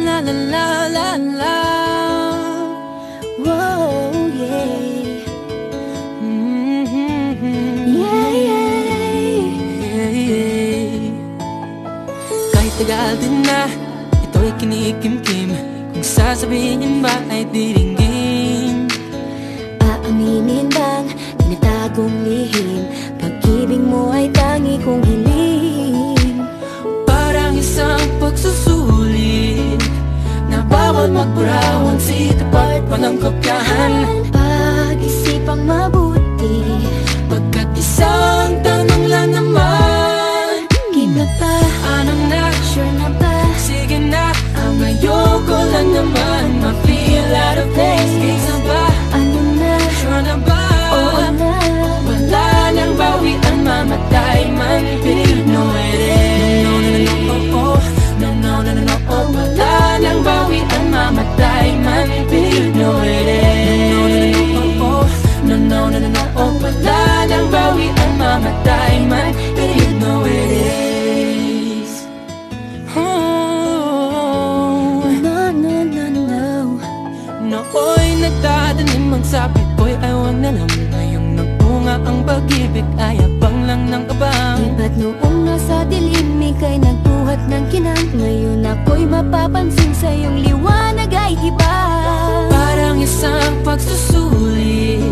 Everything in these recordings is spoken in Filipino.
la la la la la. Whoa, yeah. Yeah, yeah, yeah. Kahit tagal din na ito'y kinikimkim, kung sasabihin ba ay diringgin. Aaminin bang tinatagong lihim, pag-ibig mo ay tangi kong hiling. Parang isang pagsusulit na bawal magburawan, sitapat pa ng kopyahan. Pag-isipang mabuti, pagkat isang tanong lang naman. Game na ba? Anong na? Sure na ba? Sige na, ang ayoko lang naman ma-feel out of place. Game na ba? Ano na? Sure na ba? Oo na. Wala nang bawian, mamatay man, but you know it is. No, no, no, no, oh, oh. No, no, no, no, no, oh. Wala nang bawian, mamatay man, but you know it is. No, no, no, no, oh, oh. No, no, no, no, no, oh. Wala nang bawian, mamatay man, but you know it is. Oh, No, no, no, no. nooy nagtatanim ang sapit ko'y ayaw na lang. Ngayong nagpunga ang pag-ibig ay abang lang ng abang. Di ba't noong nasa dilim ika'y nagbuhat ng kinang, ngayon ako'y mapapansin sa iyong liwanag ay iba. Parang isang pagsusulit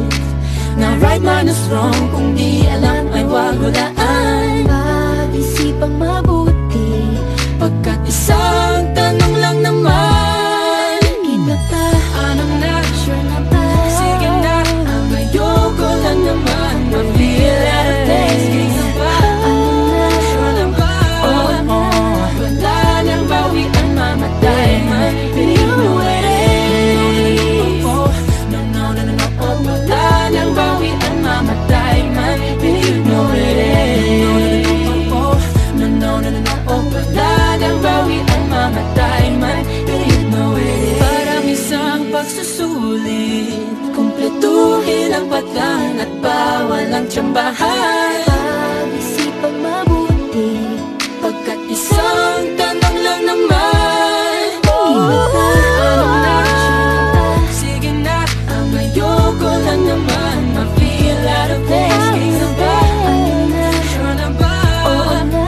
na right man is wrong, kung di alam ay wag hulaan. Pag-isipang mabuti, pagkat isang tanong lang naman. Iba pa? Anong na? Sure na ba? Sige na, ang ayoko lang naman ma-feel out of place. Sige na ba? Ano na? Sure na ba? Oo na. Wala nang bawian, mamatay man, but you know it is. No, no, no, no, no, oh. Wala nang bawian, mamatay man, but you know it is. No, no, no, no, no, oh. Wala nang bawian, mamatay man, but you know it is. Parang isang pagsusulit, kumpletuhin ang patlang at bawal ang tsambahan. Pag-isipang mabuti, Pagkat isang tanong lang naman. Iba pa? Anong na? Sure na ba? Sige na, ang ayoko lang naman ma-feel out of place. Sige na ba? Ano na? Sure na ba? Oo na.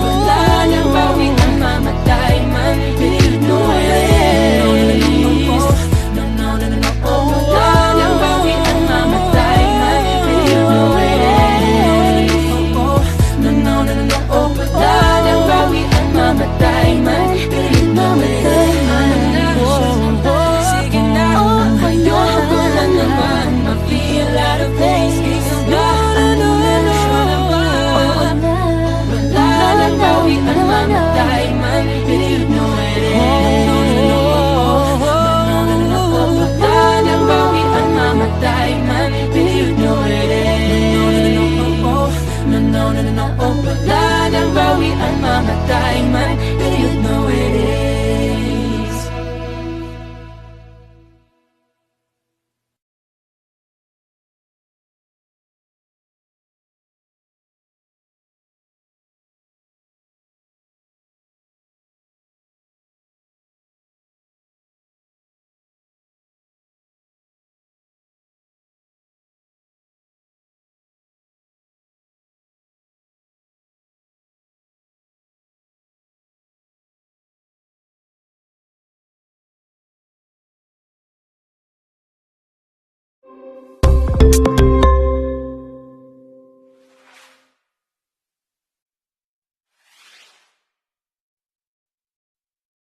Wala nang bawian, mamatay man, but you know it is. No, no, no, no, no, oh. Wala nang bawian, mamatay man, but you know it is. No, no, no, no, no, oh. Wala nang bawian, mamatay man, but you know it is. Sige na, ayoko lang naman ma-feel out of place. Sige na, sure na ba? Oo na. Wala nang bawian, mamatay man, but you know it is. Wala nang bawian, mamatay man, but you know it is. No, no, no, no, oh. Wala nang bawian, mamatay man, but you know it is.